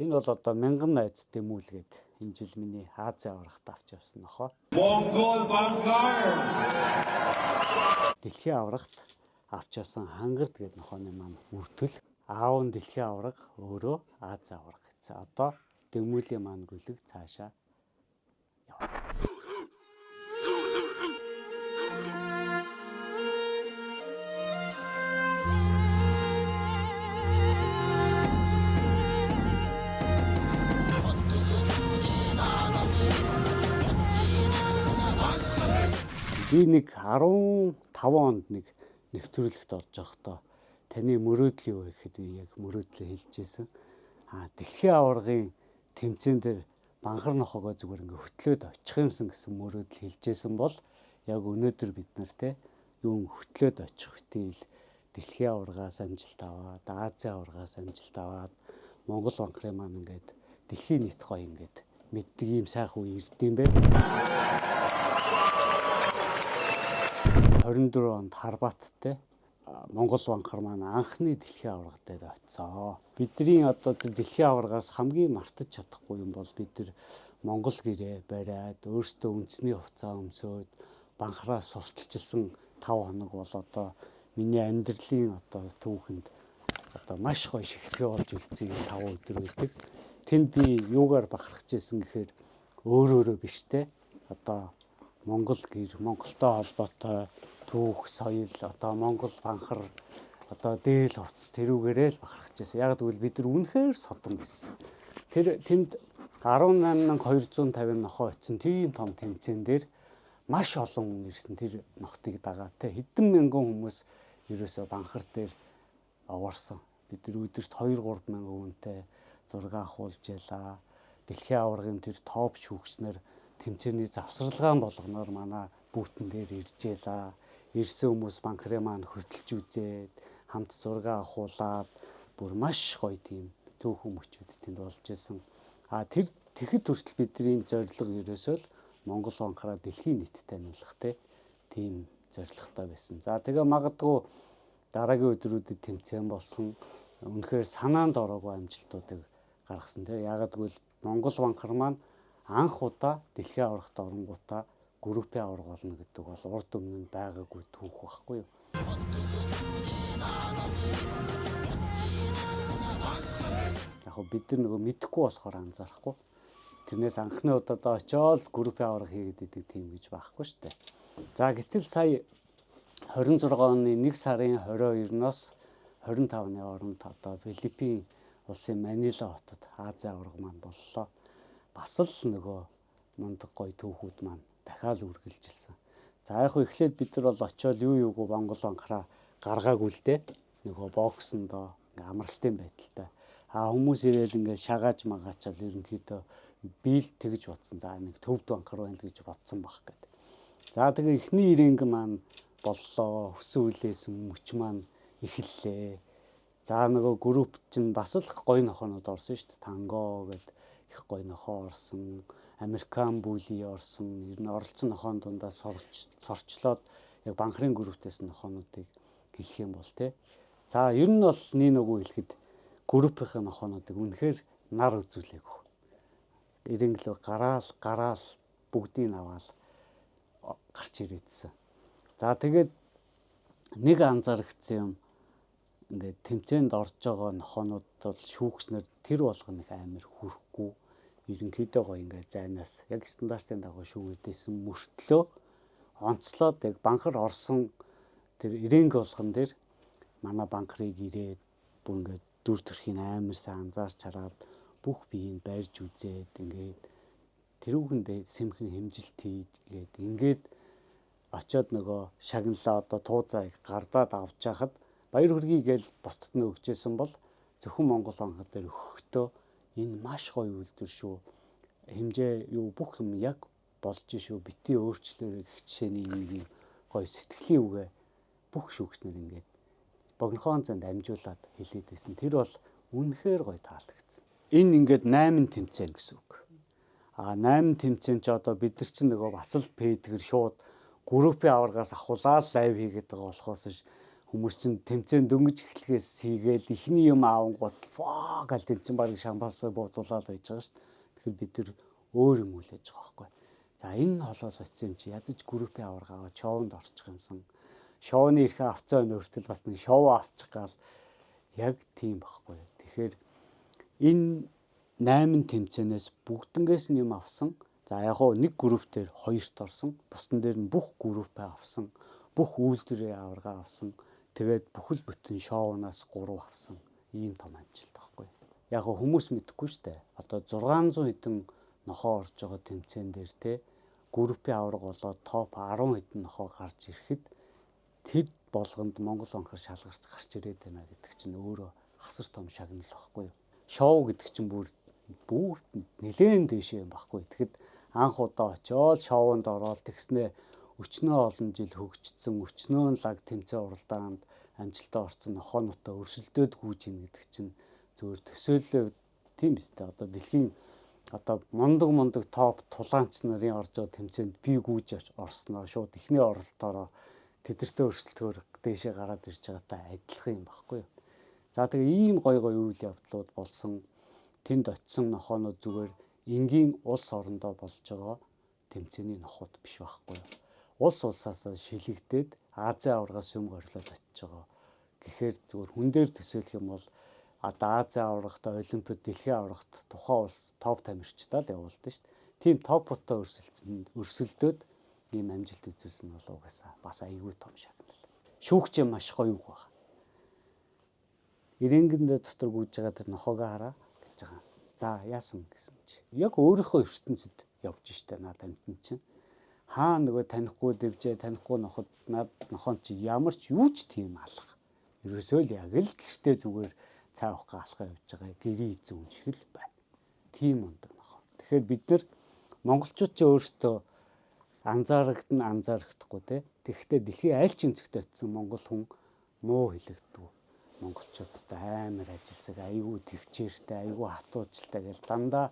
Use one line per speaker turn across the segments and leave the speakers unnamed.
Энэ бол одоо мянган найз дэмүүлгээд энэ жил миний Азийн аврагт авч явсан нохоо.
Монгол банкар.
Дэлхийн аврагт авч явсан хангар гэдэг нохооны маань үртэл аав нь дэлхийн авраг өөрөө Азийн авраг гэсэн. Одоо дэмүүлийн маань гүлэг цаашаа явна. Би нэг 15 онд нэг нэвтрүүлэгт орж явахдаа таны мөрөөдөл юу вэ гэхэд би яг мөрөөдлөө хэлжсэн. Дэлхийн аваргын тэмцээн дээр банхар нохоогоо зүгээр ингээ хөтлөөд очих юмсан гэсэн мөрөөдөл хэлжсэн бол яг өнөөдөр бид нартэй юу хөтлөөд очих үтэл дэлхийн аваргаас амжилт аваад, Азийн аваргаас амжилт аваад Монгол банхрын маань ингээд дэлхийн нийт гоё ингээд мэддэг юм сайхан үе ирдэм бэ. 24 онд Харбаттай Монгол банхар маань анхны дэлхийн аварга дээр очсон. Бидний одоо дэлхийн аваргаас хамгийн мартаж чадахгүй юм бол бид нар Монгол гэрээ бариад өөрсдөө үндэсний хувцас өмсөөд банхраас сурталчилсан 5 хоног бол одоо миний амьдралын одоо түүхэнд одоо маш гоё шигтгэл болж үлдсэн 5 өдөр байдаг. Тэнд би юугаар бахархаж ирсэн гэхээр өөрөө биш те одоо Монгол гэр, Монголтой холбоотой түүх, соёл, одоо Монгол банхар, одоо дээл хувцас тэрүүгээрээ л бахархаж байсан. Яг гэвэл бид нар үнэхээр содон байсан. Тэнд 18250 нохоо очсон тийм том тэмцээн дээр маш олон хүн ирсэн тэр нохтыг дагаад те хэдэн мянган хүмүүс ерөөсөө банхар дээр овоорсон. Бид нар өдөрт 2-3 мянган хүнтэй зураг авахулж ялаа. Дэлхийн аваргын тэр топ шүүгчнэр тэмцээний завсарлагаан болгоноор манай бүүтэн дээр ирж ялаа. Ирсэн хүмүүс банхрын маань хөтөлж үзээд хамт зураг авахуулаад бүр маш гоё тийм түүхэн мөчүүд тэнд болж исэн. Тэгэхэд хүртэл бидний зорилго ерөөсөө л Монгол банхараа дэлхийн нийтэд таниулах тийм зорилготой байсан. За тэгээ магадгүй дараагийн өдрүүдэд тэмцээн болсон үнэхээр санаанд ороогүй амжилтуудыг гаргасан тийм. Ягаад гэвэл Монгол банхар маань анх удаа дэлхийн аваргад оронгуудаа группийн аварга болно гэдэг бол урд өмнө нь байгаагүй түүх байхгүй юу. Яг бид нар нөгөө мэдэхгүй болохоор анзаарахгүй. Тэрнээс анхны удаадаа очиод группийн аварга хийгээд идэг тийм гэж байхгүй шүү дээ. За гэтэл сая 26 оны 1 сарын 22-ноос 25-ны хооронд одоо Филиппин улсын Манила хотод Азийн аварга маань боллоо. Бас л нөгөө мундаг гоё түүхүүд маань дахиад үргэлжилсэн. За яг эхлээд бид нар бол очиод юугүй Монгол банхараа гаргаагүй л дээ. Нөгөө боксондоо амралтын байдалтай. Хүмүүс ирээл ингээд шагааж магаачаал ерөнхийдөө би л тэгж бодсон. За нэг төвд банхар байна гэж бодсон баг гэдэг. За тэгээ эхний ирэнг маань боллоо. Хөсөн үлээсэн мөч маань эхэллээ. За нөгөө групп чинь бас л гоё нохонууд орсон шүү дээ. Танго гэдэг их гоё нохоо орсон. Американ бүли орсон. Ер нь оролцсон нохоон дундаа сорчлоод яг банхрын группээс нохоонуудыг хэлэх юм бол тий. За ер нь бол нэг хэлэхэд группийн нохоонуудыг үнэхээр нар үзүүлээгүү. Ирэнглөө гараал бүгдийг аваад гарч ирээдсэн. За тэгээд нэг анзаарчихсан юм ингээд тэмцээнд орж байгаа нохоонууд бол шүүгчнэр тэр болгоно их амар хүрхгүй. Ерөнхийдөө гоё ингээд зайнаас яг стандартын дагуу шүүгээдсэн мөртлөө онцлоод яг банхар орсон тэр ирэнг болгон дээр манай банхрыг ирээд бүр ингээд дүр төрхийн амар сайн анзаарч хараад бүх биеийг барьж үзээд ингээд тэрүүгэндээ сэмхэн хэмжилт хийгээд ингээд очиод нөгөө шагналаа одоо туузааг гардаад авч яхад баяр хүргэе гэж бусдад нь өгчээсэн бол зөвхөн Монгол банхар дээр өгөхдөө энэ маш гоё үйлдвэр шүү. Хэмжээ юу бүх юм яг болж шүү. Бити өөрчлөөрэй гэх жишээний нэг гоё сэтгэлийн үгээ бүх шүүгчнэр ингээд богинохон занд амжуулаад хэлээд байсан. Тэр бол үнэхээр гоё таалагдсан. Энэ ингээд 8 тэмцээн гэсэн үг. 8 тэмцээн ч одоо бид нар чинь нөгөө бас л пэдгэр шууд группийн аваргаас ахуулаад лайв хийгээд байгаа болохоос Хүмүүс чинь тэмцээн дөнгөж эхлэхээс хийгээл ихний юм аавангууд фоо гал тэмцэн баг шампансаа буудуулаад байж байгаа шүү дээ. Тэгэхээр бид нэр өөр юм үлээж байгаа байхгүй. За энэ холоос очив юм чи ядаж группийн аварга аваад шоунд орчих юмсан. Шоуны эрхээ авцаа өнөртөл бас нэг шоу авчих гал яг тийм байхгүй. Тэгэхээр энэ 8 тэмцээнээс бүгднгээс нь юм авсан. За яг хоо нэг групп дээр 2-т орсон. Бусдын дээр нь бүх группээ авсан. Бүх үйлдвэрийн аварга авсан. Тэгээд бүхэл бүтэн шоунаас 3 авсан. Ийм том амжилт байхгүй. Яг хүмүүс мэдэхгүй шүү дээ. Одоо 600 хэдэн нохоо орж байгаа тэмцээн дээр те группийн аварга болоод топ 10 хэдэн нохоо гарч ирэхэд тэд болгонд Монгол банкар шалгарч гарч ирээд байна гэдэг чинь өөрөө хасар том шагнал байхгүй. Шоу гэдэг чинь бүр нэлээд дэшээ юм байхгүй. Тэгэхэд анх удаа очиод шоунд ороод тэгснээ өчнөө олон жил хөгжсөн өчнөө лаг тэмцээн уралдаанд амжилтаа орсон нохоонуудаа өрсөлдөөд гүйж ийн гэдэг чинь зөвөр төсөөлөө тийм биз дээ. Одоо дэлхийн одоо мундаг топ тулаанч нарын орж байгаа тэмцээнд би гүйж орсноо шууд эхний оролтоороо тэдэртээ өрсөлдөхөөр дээшээ гараад ирж байгаатай адилхан юм байхгүй юу. За тэгээ ийм гой үйл явдлууд болсон тэнд очисон нохоонууд зүгээр энгийн улс орондоо болж байгаа тэмцээний ноход биш байхгүй юу. Улс улсаас шилэгдээд Азийн аваргаас юм горлоод очиж байгаа. Гэхээр зүгээр хүн дээр төсөөлөх юм бол одоо Азийн аваргад олимпиад дэлхийн аваргад тухайн улс топ тамирчдаа л явуулдаг шүү дээ. Тийм топотоо өрсөлдөөд ийм амжилт үзүүлсэн нь бол угаасаа бас айгүй том шагнал. Шүүгч юм маш гоё үг байна. Ирэнгэндээ дотор гүйж байгаа тэр нохоогоо хараа гэж байгаа. За яасан гэсэн чи. Яг өөрийнхөө ертөнцид явж штэ надад амтэн чинь. Хаа нөгөө танихгүй дэвжээ танихгүй ноход над нохоон чи ямар ч юу ч тийм алах. Ерөөсөө л яг л гэртээ зүгээр цай авах гаалхаа явж байгаа гэрийн эзэн хүн шиг л байна. Тийм ундаг нохоо. Тэгэхээр бид нар монголчууд ч өөрсдөө анзаарахдахгүй те. Тэгэхдээ дэлхийн аль ч өнцгтээ очисон монгол хүн муу хэлэгддэг. Монголчуудтай амар ажилсаг, айгүй төвчээртэй, айгүй хатуучтай гэж дандаа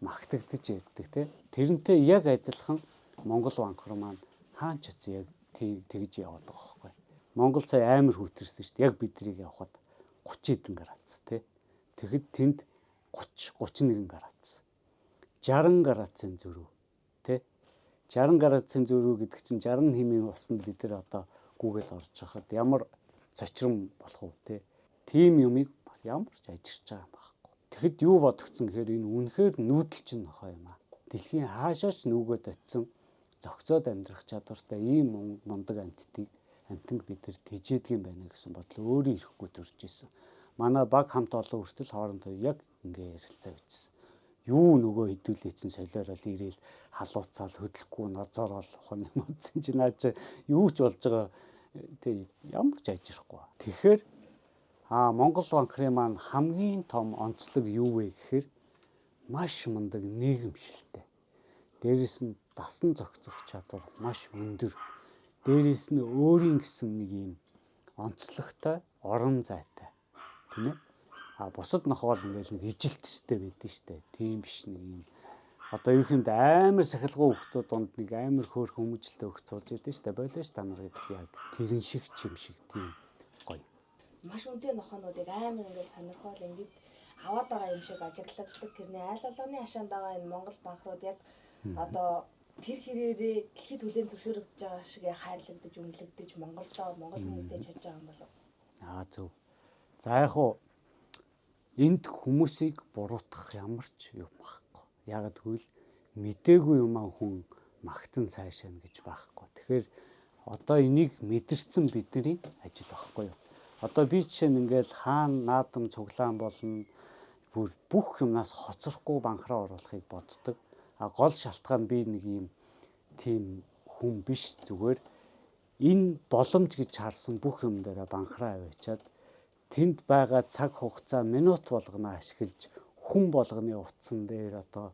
магтагдаж яддаг те. Тэрнтэй яг адилхан Монгол банкар маань хаанч очив яг тэгж яваад байгаа байхгүй. Монгол цай амар хүтэрсэн шүү дээ. Яг биднийг явахад 30 хэдэн градус те. Тэгэхэд тэнд 31 градус. 60 градусын зөрүү те. 60 градусын зөрүү гэдэг чинь 60 хэмээн усанд бид нар одоо гүгээд орж хахад ямар цочрон болох вэ те. Тим юмыг ямар ч ажирч байгаа юм байхгүй. Тэгэхэд юу бодогдсон гэхээр энэ үнэхээр нүүдэлчин нохоо юм аа. Дэлхийн хаашаач нүгөөд очисон зөгцөөд амьдрах чадвартай ийм мундаг амтанг бид нар тэжээдэг юм байна гэсэн бодол өөрөө ирэхгүй төрж исэн. Манай баг хамт олон хүртэл хоорондоо яг ингэ ярилцаа бичсэн. Юу нөгөө хідүүлээсэн солиорол ирээл халууцаал хөдлөхгүй нозоорол ухааны модсон чи наа чи юу ч болж байгаа тэг ямар ч ажирахгүй. Тэгэхээр Монгол банкрын маань хамгийн том онцлог юу вэ гэхээр маш мундаг нийгэмшилтэй. Дээрээс нь дасан зохицох чадвар маш өндөр. Дээрээс нь өөрийн гэсэн нэг юм онцлогтой орон зайтай. Тийм ээ. Бусад нохоол ингээл нэг ижил төстэй байдаг штэ. Тийм биш нэг юм. Одоо юу юмд амар сахилгын хүмүүс донд нэг амар хөөрхөн хүмүүжлтэй өгч сууж идэв штэ. Болоош та нар гэдэг яг тэрэн шиг чим шиг тийм гоё.
Маш үнэтэй нохоонуудыг амар ингээд сонирхол ингээд аваад байгаа юм шиг ажиглагддаг. Тэрний айл алганы хашаанд байгаа энэ Монгол банкрууд яг одоо тэр хэрээрээ дэлхийд хүлээн зөвшөөрөгдөж байгаа шиг хайрлагдаж, үнэлэгдэж Монголдоо монгол хүмүүстэй чадж байгаа юм болов.
Зөв. За яг хуу энд хүмүүсийг буруутгах ямар ч юм байхгүй. Яг тэгвэл мдээгүй юм хүн магтан сайшаана гэж байхгүй. Тэгэхээр одоо энийг мэдэрсэн бидний ажил байхгүй юу? Одоо би жишээ нь ингээл хаана наадам цуглаан болно бүх юмнаас хоцрохгүй банкраа оруулахыг боддог. Гол шалтгаан би нэг юм тийм хүн биш зүгээр энэ боломж гэж харсан бүх юм дээр банкраа аваачаад тэнд байгаа цаг хугацаа минут болгоно ашиглаж хүн болгоны утсан дээр одоо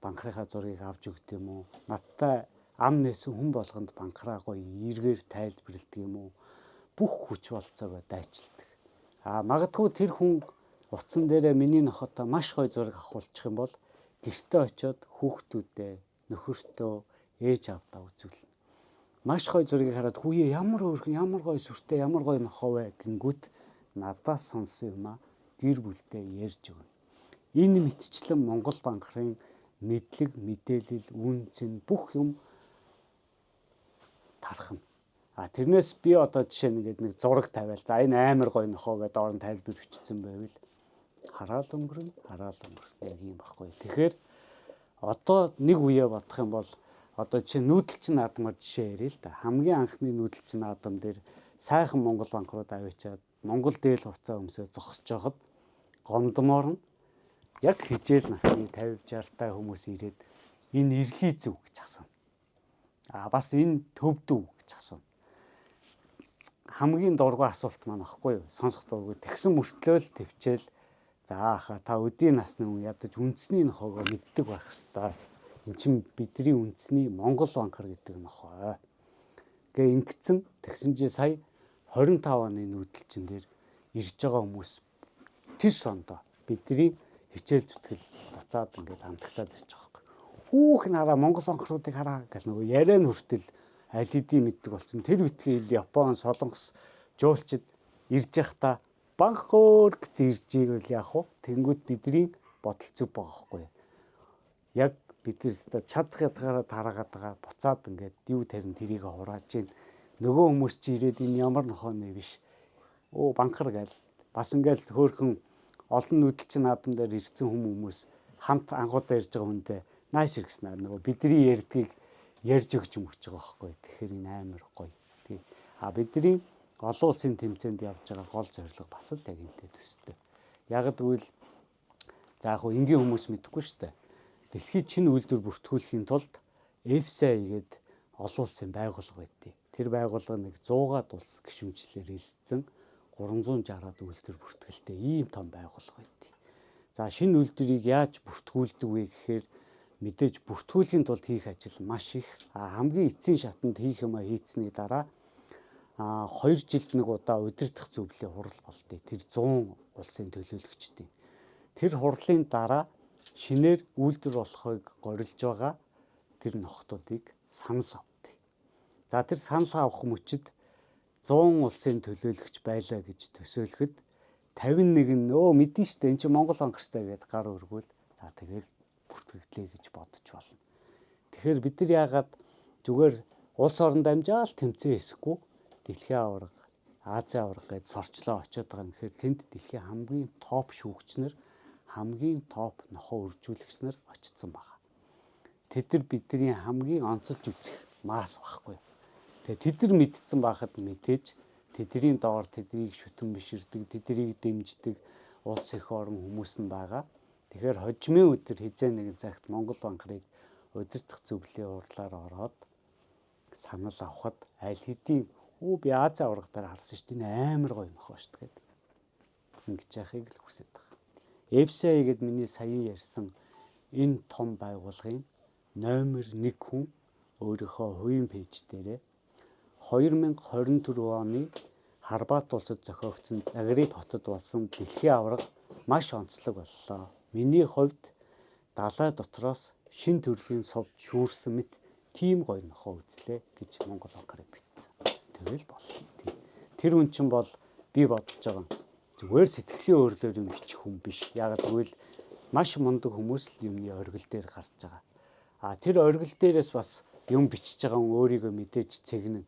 банкрынхаа зургийг авч өгд юм уу? Надтай ам нээсэн хүн болгонд банкраа гоё эргээр тайлбарладаг юм уу? Бүх хүч болцоогоо дайчилдаг. Магадгүй тэр хүн утсан дээрээ миний нохотой маш гоё зураг авахулчих юм бол гэртээ очиод хүүхдүүдээ, нөхөртөө, ээж аавдаа үзүүлнэ. маш гоё зургийг хараад хүүе ямар өөрхөн ямар гоё сүртэй ямар гоё нохоо вэ гингүүт надаас сонсон юм а гэр бүлдээ ярьж өгнө. Энэ мэтчлэн Монгол банкрын мэдлэг, мэдээлэл, үн цэн бүх юм тархна. Тэрнээс би одоо жишээ нэг зураг тавиал. За энэ амар гоё нохоо гэдэг орон тайлбар бичсэн байвал хараад өнгөрнө яг юм баггүй. Тэгэхээр одоо нэг үеэ бодох юм бол одоо чи нүүдэлчин наадмаар жишээ ярил л да. Хамгийн анхны нүүдэлчин наадам дээр сайхан Монгол банкрууд авчиад Монгол дээл хувцас өмсөө зогсож байхад гомдмоор нь яг хижээл насны 50 60 та хүмүүс ирээд энэ ирлий зүг гэж асууна. Бас энэ төвдөв гэж асууна. Хамгийн дургүй асуулт маань ахгүй юу? Сонсох дургүй. Тэгсэн мөртлөө л төвчээл за аха та өдийн насны хүн ядаж үндэсний нохоогоо мэддэг байх хэвээр. Эн чинь бидний үндэсний Монгол банкар гэдэг нохоо. Гэ ингэсэн тэгсэн чи сая 25 оны нүүдэлчин дээр ирж байгаа хүмүүс тис ондоо бидний хичээл зүтгэл буцаад ингээд хамтагтаад ирж байгаа юм. Хүүх нараа Монгол банкруудыг хараа гэл нөгөө яриа нь хүртэл аль хэдийн мэддэг болсон. Тэр үтгэл Япон, Солонгос жуулчид ирж явахдаа банкор гэж ирж ивэл яах вэ? Тэнгүүд бидний бодол зүг байгаа байхгүй юу? Яг бид нэрстэй чадах ядгаараа тараагаад байгаа буцаад ингээд юу тарин тэрийг хурааж гин. Нөгөө хүмүүс чи ирээд энэ ямар нохоо нэ биш. Банкар гээл бас ингээд хөөхөн олон нүүдэлчин наадам дээр ирсэн хүмүүс хамт анхудаа ирж байгаа хүндээ нааш иргэснээр нөгөө бидний ярьдгийг ярьж өгч мөгч байгаа байхгүй. Тэгэхээр энэ амар гоё. Тий. Бидний олон улсын тэмцээнд явж байгаа гол зорилго бас л яг энтэй төстэй. Яг гэвэл за яг энгийн хүмүүс мэдэхгүй шүү дээ. Дэлхийд шинэ үйлдвэр бүртгүүлэхийн тулд EFSA гэдэг олон улсын байгууллага байдгийг. Тэр байгууллага нэг 100-аад улс гишүүнчлэлээр хэлсэн 360-аад үйлдвэр бүртгэлтэй ийм том байгууллага байдгийг. За шинэ үйлдвэрийг яаж бүртгүүлдэг вэ гэхээр мэдээж бүртгүүлэхийн тулд хийх ажил маш их. Хамгийн эцсийн шатанд хийх юмаа хийцсэний дараа 2 жилд нэг удаа удирдах зөвлөлийн хурал болдгийг. Тэр 100 улсын төлөөлөгчдийн. Тэр хурлын дараа шинээр үйлдвэр болохыг горилж байгаа тэр нохтуудыг санал авдаг. За тэр санал авах мөчид 100 улсын төлөөлөгч байлаа гэж төсөөлөхөд 51 нь мэдэн штэ эн чинь Монгол банкртай гэдэг гар өргөөл за тэгэл бүртгэгдлээ гэж бодож болно. Тэгэхээр бид нар яагаад зүгээр улс орнд амжаал тэмцээн хийсэхгүй дэлхийн аварга, Азийн аварга гэж сорчлоо очиод байгаа юм. Тэгэхээр тэнд дэлхийн хамгийн топ шүүгчнэр, хамгийн топ нохоо үржүүлэгч нар очсон байгаа. Тэд нар бидний хамгийн онцолж үзэх мас байхгүй. Тэгээ тэд нар мэдсэн байхад мэдээж тэдний доор тэднийг шүтэн биширдэг, тэднийг дэмждэг улс их орн хүмүүс нь байгаа. Тэгэхээр хожимын өдөр хизээ нэгэн цагт Монгол банкрыг удирдах зөвлөлийн хурлаар ороод санал авахад аль хэдийн би Азийн аварга дээр харсан шүү дээ. Энэ амар гоё нохоо шүү дээ. Ингэж яахыг л хүсэж байгаа. EFSA гэд миний сая ярьсан энэ том байгууллагын номер 1 хүн өөрийнхөө хувийн пэйж дээрээ 2024 оны Харбат улсад зохиогдсон Загреб хотод болсон дэлхийн аварга маш онцлог боллоо. Миний хувьд далай дотроос шин төрлийн совд шүүрсэн мэт тийм гоё нохоо үзлээ гэж Монгол банкарыг бичсэн. Тэгэл боллоо. Тэр хүн чинь бол би бодож байгаа зүгээр сэтгэлийн өөрлөөр юм бичих хүн биш. Яг гэвэл маш мундаг хүмүүс юмны оргил дээр гарч байгаа. Тэр оргил дээрээс бас юм бичиж байгаа хүн өөрийгөө мэдээж цэгнэ.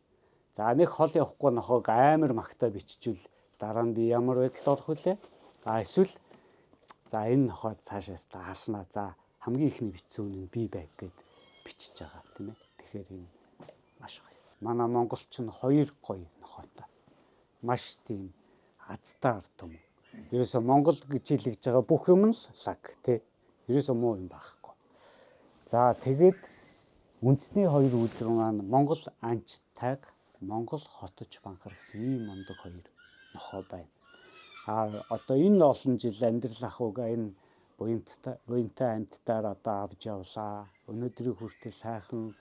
За нэг хол явахгүй нохоог амар магтаа биччихвэл дараа нь би ямар байдалд орох вүлээ? Эсвэл за энэ нохоо цаашаас даалнаа. За хамгийн ихний бичсэн хүн би байг гэд бичиж байгаа тийм ээ. Тэгэхээр энэ маш гоё. Манай монголч нь 2 гоё нохоотой. Маш тийм азтаар том. Ерөөсө Монгол гэж хэлж байгаа бүх юм л лаг тий. Ерөөсө муу юм байхгүй. За тэгээд үндэсний 2 үйлдвэр маань Монгол анч тайг, Монгол хотож банкар гэсэн ийм мундаг 2 нохоо байна. Одоо энэ олон жил амьдрал ахуйгаа энэ буянтай амьтдаар одоо авч явлаа. Өнөөдрийн хүртэл сайхан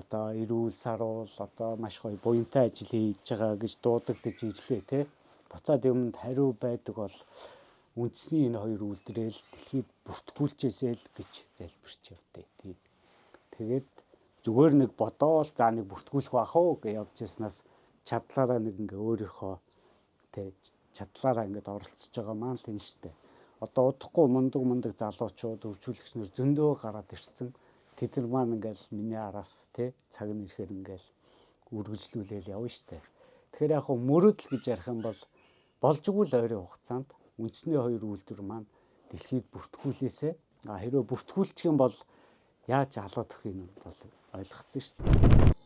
одоо эрүүл саруул одоо маш гоё буянтай ажил хийж байгаа гэж дуудагдаж ирлээ тий. Буцаад юмд хариу байдаг бол үндэсний энэ 2 үйлдвэрэл дэлхийд бүртгүүлжээсэй л гэж залбирч явдээ тий. Тэгээд зүгээр нэг бодоол за нэг бүртгүүлэх бах уу гэж явж яснаас чадлаараа нэг ингээ өөрийнхөө тэ чадлаараа ингээд оролцож байгаа маань л юм штэ. Одоо удахгүй мундаг залуучууд өвчүүлэгч нар зөндөө гараад ирцэн. Тэд нар маань ингээл миний араас тэ цаг нь ирэхээр ингээл үргэлжлүүлээл явна штэ. Тэгэхээр яг хөө мөрөөдөл гэж ярих юм бол болж иггүй л ойрын хугацаанд үндэсний хоёр үйлдвэр маань дэлхийд бүртгүүлээсэ хэрвээ бүртгүүлчих юм бол яаж халаад өгөх юм бол ойлгоцсон шүү дээ.